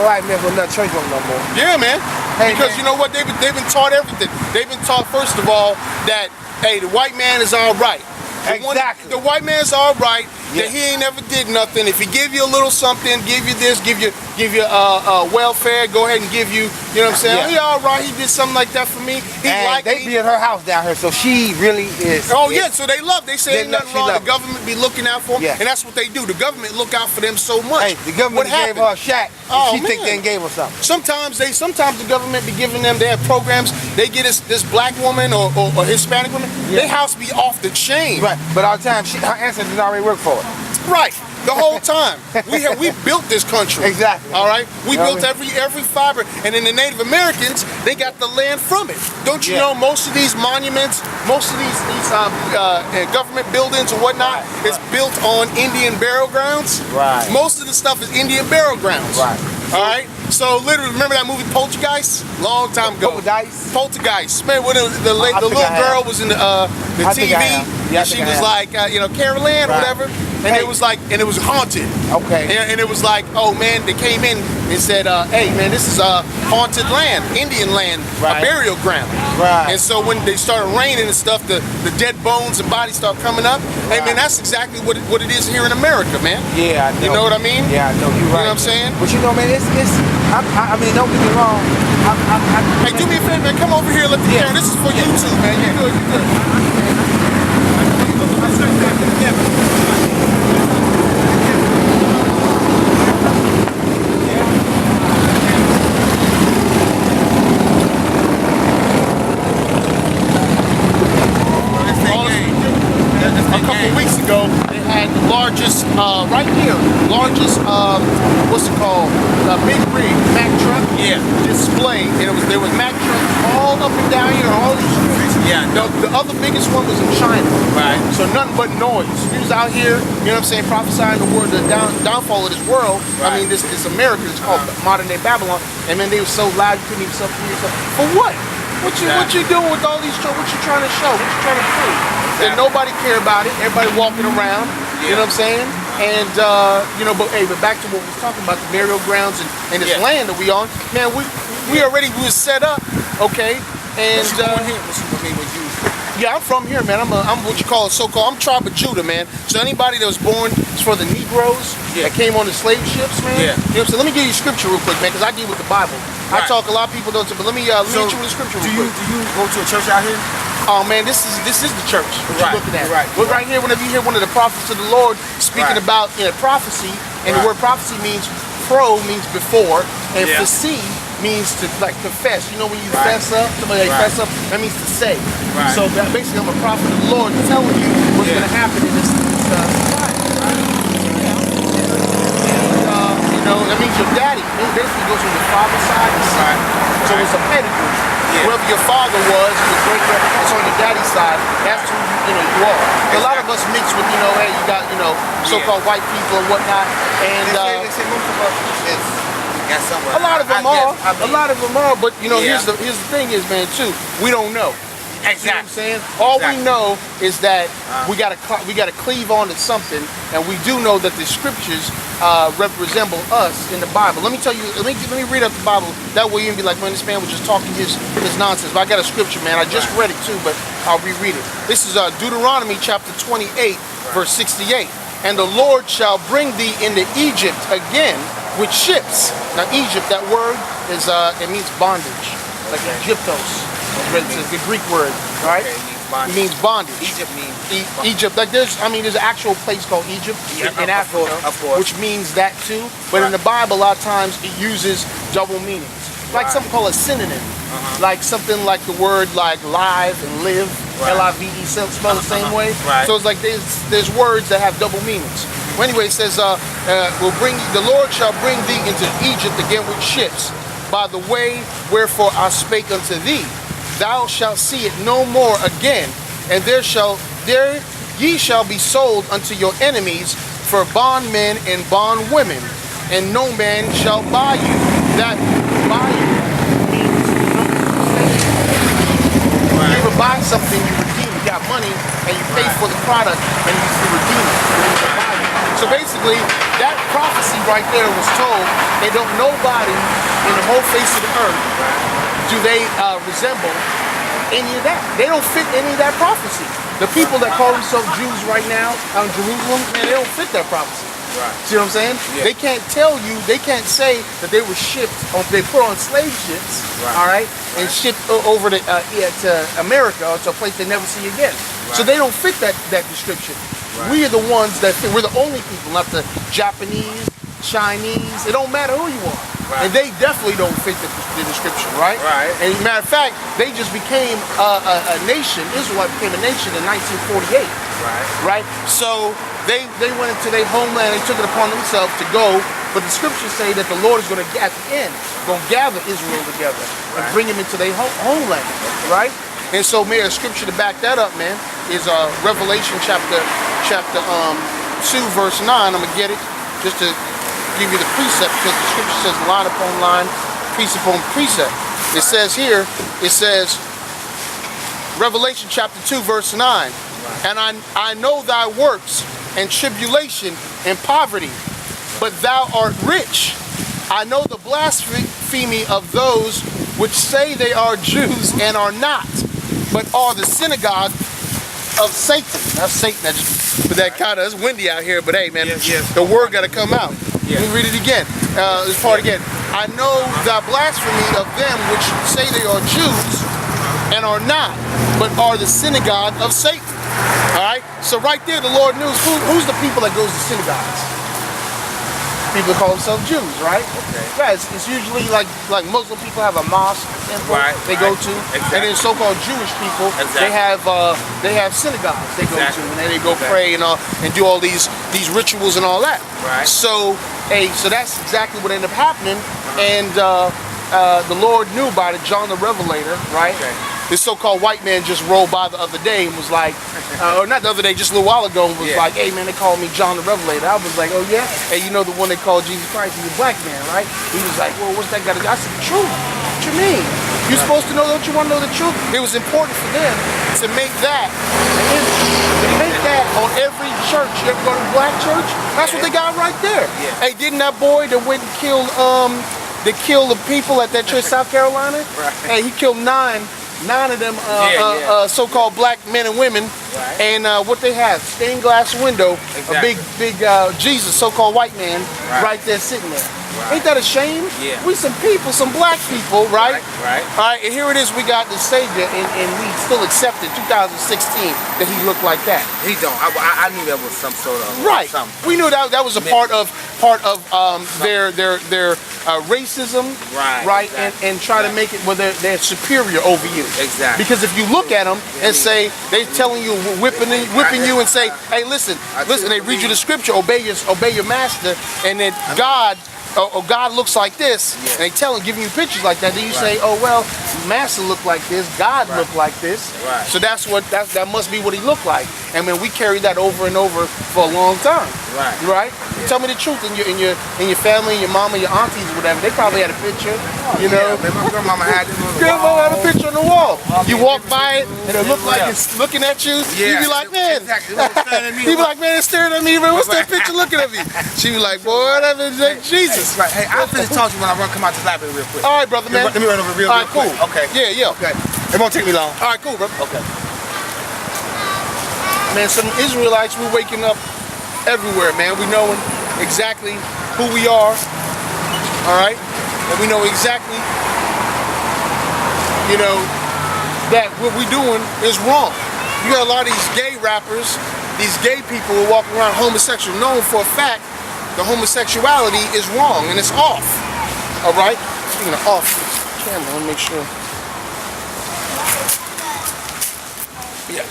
White men will not church woman no more. Yeah, man. Hey, because man. you know what? They've been taught everything. They've been taught, first of all, that, hey, the white man is all right. Exactly. The white man's all right. Yeah. That he ain't never did nothing. If he give you a little something, give you this, give you welfare, go ahead and give you, you know what I'm saying? Yeah. Oh, he all right. He did something like that for me. He And liked they me. be at her house down here, so she really is. Oh yeah, so they love. They say They ain't love- nothing wrong. she The love government be looking out for them, Yeah. and that's what they do. The government look out for them so much. Hey, the government What gave her a shack. Oh, She think man. they gave her something. Sometimes the government be giving them. They have programs. They get this black woman or Hispanic woman. Yeah. Their house be off the chain. Right, but all the time, her ancestors already worked for her. Right. The whole time. we built this country. Exactly. All right. We You know built what I every fiber, and in the Native Americans, they got the land from it. Don't you Yeah. know? Most of these monuments, most of these government buildings and whatnot, Right, is built on Indian burial grounds. Right. Most of the stuff is Indian burial grounds. Right. All right. So literally, remember that movie Poltergeist? Long time ago. Poltergeist. Man, when the little girl was in the I think TV, I have. Yeah, I and she think I was have. like, Carol Ann or Right. whatever, and Hey. it was like, and it was haunted. Okay. And it was like, oh man, they came in and said, hey man, this is haunted land, Indian land, Right. a burial ground. Right. And so when they started raining and stuff, the dead bones and bodies start coming up. Hey man, Right. that's exactly what it is here in America, man. Yeah, I know. You know what I mean? Yeah, I know. You're right. You know what I'm saying? But you know, man, I mean, don't get me wrong. Hey, do me a favor, man. Come over here, let the Yeah. camera. This is for you too, man. You good, you good. A couple weeks ago, they had the largest, right here, what's it called? A big rig, Mack truck display. And there was Mack trucks all up and down here, all these streets. Yeah. The other biggest one was in China. Right. So nothing but noise. He was out here, you know what I'm saying, prophesying the downfall of this world. I Right. mean, this America, it's called modern day Babylon. And man, they were so loud you couldn't even hear yourself. For what? What you doing with all these shows? What you trying to show? What you trying to prove? And nobody care about it. Everybody walking around. You know what I'm saying? And but back to what we was talking about, the burial grounds and this land that we on. Man, we was set up, okay? And yeah, I'm from here, man. I'm what you call I'm tribe of Judah, man. So anybody that was born for the Negroes that came on the slave ships, man. Yeah. You know what I'm saying? Let me give you scripture real quick, man, because I deal with the Bible. I Right. talk, a lot of people don't, but let me hit you with the scripture real quick. Do you go to a church out here? Oh man, this is the church. What Right, you're looking at. right, Look right here. Whenever you hear one of the prophets of the Lord speaking Right. about prophecy, and the Right. word prophecy means pro means before, and Yeah. phasis means to confess. You know when you Right. fess up, somebody Right. fess up, that means to say. Right. So that basically, I'm a prophet of the Lord telling you what's Yeah. going to happen in this society. That means your daddy. It basically goes from your father's side to side. So it's a pedigree. Yeah. Whoever your father was, your great it's on your daddy's side. That's who you are. A lot of us mix with hey, you got so-called white people and whatnot, and They say most of us got somewhere. a lot of them are. A lot of them are. But Yeah. here's the thing is, man, too. We don't know. You know what I'm Exactly. saying? All we Exactly. know is that we gotta cleave on to something, and we do know that the scriptures resemble us in the Bible. Let me tell you. Let me read out the Bible. That way you can be like, man, this man was just talking his nonsense. But I got a scripture, man. I just read it too, but I'll reread it. This is Deuteronomy chapter 28, verse 68. And the Lord shall bring thee into Egypt again with ships. Now Egypt, that word is it means bondage, like Egyptos. It's the Greek word, right? Okay, It means bondage. Egypt means Egypt, like there's an actual place called Egypt in Africa, of course. which means that too. But in the Bible, a lot of times it uses double meanings, like something called a synonym, like something like the word like live and live, L-I-V-E, spelled the same way. Right. So it's like there's words that have double meanings. Well, anyway, it says, the Lord shall bring thee into Egypt again with ships, by the way wherefore I spake unto thee. Thou shalt see it no more again, and there ye shall be sold unto your enemies for bondmen and bondwomen, and no man shall buy you. That buy you means you ever buy something, you redeem. You got money and you pay for the product and you redeem it. So So basically, that prophecy right there was told, they don't nobody in the whole face of the earth do they resemble any of that. They don't fit any of that prophecy. The people that call themselves Jews right now out in Jerusalem, man, they don't fit that prophecy. Right. See what I'm saying? Yeah. They can't tell you, they can't say that they were shipped, or they put on slave ships, Right. all right, and shipped over to America, or to a place they never see again. So Right. they don't fit that description. Right. We are the ones that fit. We're the only people, not the Japanese, Chinese. It don't matter who you are. Right. And they definitely don't fit the description, right? Right. And matter of fact, they just became a nation. Israel became a nation in 1948. Right. Right? So they went into their homeland, they took it upon themselves to go, but the scriptures say that the Lord is going to, at the end, going to gather Israel together and Right. bring them into their homeland, right? And so, man, a scripture to back that up, man, is Revelation chapter 2, verse 9. I'm going to get it just to give you the precept, because the scripture says line upon line, precept upon precept. It says here, it says, Revelation chapter 2, verse 9. And I know thy works and tribulation and poverty, but thou art rich. I know the blasphemy of those which say they are Jews and are not, but are the synagogue of Satan. That's Satan. That just, but that kind of, it's windy out here, but hey, man, the word got to come out. Yeah. Let me read it again. This part again. I know the blasphemy of them which say they are Jews and are not, but are the synagogue of Satan. All right. So right there, the Lord knows who's the people that goes to synagogues. People that call themselves Jews, right? Okay. Yeah, it's usually like Muslim people have a mosque temple Right, they go right. to, Exactly. and then so-called Jewish people they have synagogues they go Exactly. to, and then they go Exactly. pray and do all these rituals and all that. Right. So so that's exactly what ended up happening, and the Lord knew about it. John the Revelator, right? Okay. This so-called white man just rolled by the other day and was like, or not the other day, just a little while ago, and was Yeah. like, hey man, they called me John the Revelator. I was like, oh yeah? Hey, you know the one they called Jesus Christ, he's a black man, right? He was like, well, what's that got to do? I said, the truth. What you mean? You're supposed to know, don't you want to know the truth? It was important for them to make that an image. To make that on every church. You ever go to a black church? That's what they got right there. Yeah. Hey, didn't that boy that went and killed the people at that church, South Carolina? Right. Hey, he killed nine of them so-called black men and women. Right. And what they have, stained glass window, Exactly. a big Jesus, so-called white man, Right. right there sitting there. Right. Ain't that a shame? Yeah. We some people, some black people, right? Right. All right, and here it is, we got the Savior, and we still accepted 2016 that he looked like that. He don't. I knew that was some sort of Right. something. We knew that was a part of their racism, Right, and exactly. try to make it where they're superior over you. Exactly. Because if you look at them and say they're telling you, whipping you, and say, hey, listen, they read you the scripture, obey your master, and then God. Oh, God looks like this, Yeah. and they giving you pictures like that. Then you say, oh well, Master looked like this, God looked like this. Right. So that must be what he looked like. And man, we carried that over and over for a long time. Right. Right? Tell me the truth. In your family, your mama, your aunties, whatever, they probably had a picture. You know, Yeah, man, my grandmama had this on the grandma wall. had a picture on the wall. You walk by it, and it look like Yeah. it's looking at you. Yeah. You be like, man. Exactly. It was staring at me. You be like, man, it's staring at me, bro. What's that picture looking at me? She be like, boy, that is like Jesus. Right. Hey, I'll finish talking when I come out this library real quick. All right, brother, man. Let me run over real All right, quick. cool. Okay. Yeah. Okay. It won't take me long. All right, cool, bro. Okay. Man, some Israelites, we're waking up everywhere, man. We knowing exactly who we are, all right? And we know exactly, that what we're doing is wrong. You got a lot of these gay rappers, these gay people who are walking around homosexual, knowing for a fact the homosexuality is wrong and it's off, all right? Speaking of off, camera, let me make sure. Yeah.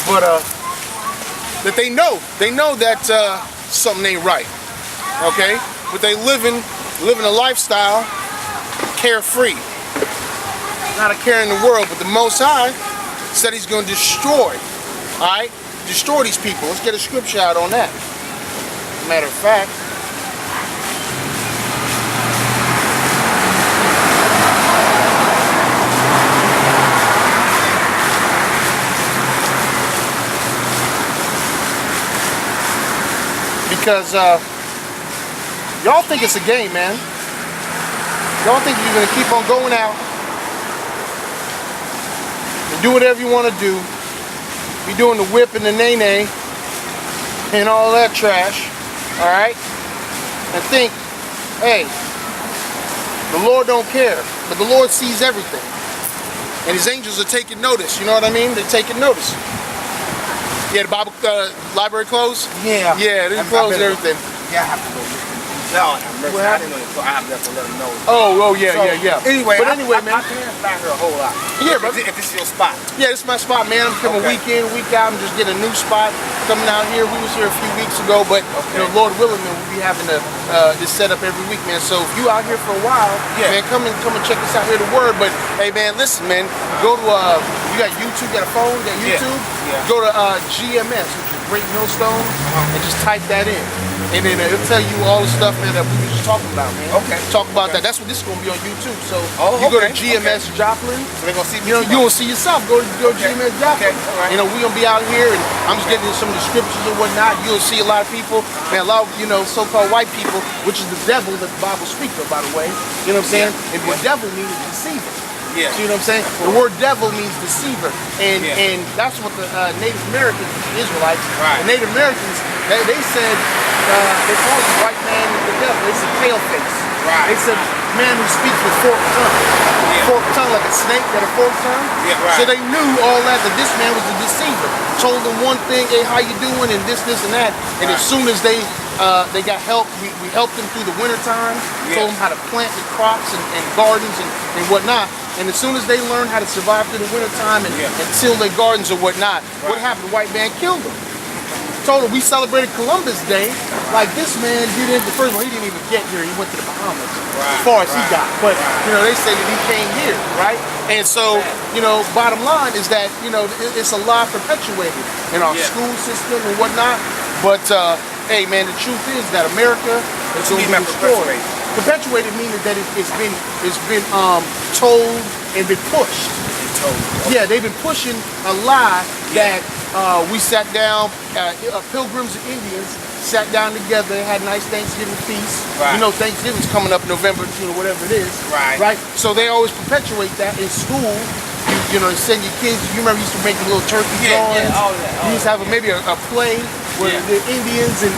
But that they know that something ain't right, okay? But they living a lifestyle carefree, not a care in the world. But the Most High said He's going to destroy, all right? Destroy these people. Let's get a scripture out on that. Matter of fact. because y'all think it's a game, man. Y'all think you're gonna keep on going out and do whatever you want to do. Be doing the whip and the nay-nay and all that trash, all right? And think, hey, the Lord don't care, but the Lord sees everything. And his angels are taking notice, you know what I mean? They're taking notice. Yeah, the Bible library closed? Yeah. Yeah, they closed and everything. Yeah, I have to go. No, I didn't know. So I have to let them know. Oh, yeah, So, yeah. Anyway, but anyway, I man. can't fly here a whole lot. Yeah, bro. If this is your spot. Yeah, this is my spot, man. I'm coming Okay. week in, week out. I'm just getting a new spot coming out here. We was here a few weeks ago, but you know, Lord willing, man, we'll be having this set up every week, man. So if you out here for a while, man, come and check us out here. The Word. But hey, man, listen, man. Go to you got YouTube, you got a phone, you got YouTube. Yeah. Go to GMS, which is Great Millstone, and just type that in. And then it'll tell you all the stuff, man, that we were just talking about, man. Okay. Talk about that. That's what this is going to be on YouTube. So Oh, you go to okay. GMS Joplin. So they're gonna see me. You know, you will see yourself. Go to Okay. GMS Joplin. Okay, all right. You know, we gonna be out here, and I'm just getting into some of the scriptures and whatnot. You'll see a lot of people, man, a lot of, you know, so-called white people, which is the devil that the Bible speaks of, by the way. You know what I'm saying? And what devil means is deceiver. Yeah. See what I'm saying? The word devil means deceiver, and Yeah. and that's what the Native Americans, Israelites, Right. the Native Americans, they said they called the white man the devil. They said pale face. Right. They said man who speaks with forked tongue. Yeah. Forked tongue like a snake got a forked tongue. Yeah, right. So they knew all that this man was a deceiver. Told them one thing, hey, how you doing, and this, and that. And as Right. soon as they got help, we helped them through the winter time. Yeah. Told them how to plant the crops and gardens and whatnot. And as soon as they learned how to survive through the winter time and till their gardens or whatnot, what happened? The white man killed them. Told them we celebrated Columbus Day. Like this man didn't. First of all, he didn't even get here. He went to the Bahamas as far as he got. But you know, they say that he came here, right? And so, you know, bottom line is that you know it's a lie perpetuated in our school system and whatnot. But hey, man, the truth is that America is going to be destroyed. Perpetuated meaning that it's been told and been pushed. Yeah, they've been pushing a lie that we sat down, Pilgrims and Indians sat down together, had a nice Thanksgiving feast. Right. You know, Thanksgiving's coming up November, you know, whatever it is. Right. So they always perpetuate that in school. You know, send your kids. You remember you used to make little turkey drawings. all that. You used to have maybe a play where the Indians and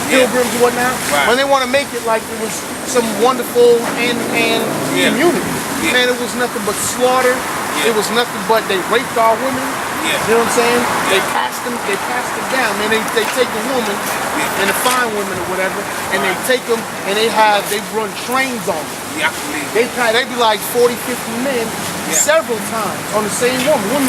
Pilgrims and whatnot. Right. When they want to make it like it was some wonderful hand-in-hand community. Yeah. Man, it was nothing but slaughter. It was nothing but they raped our women. Yeah. You know what I'm saying? They passed them down. Man, they take a woman and a fine woman or whatever, and they take them and they run trains on them. Yeah, I believe. They be like 40, 50 men several times on the same woman. Women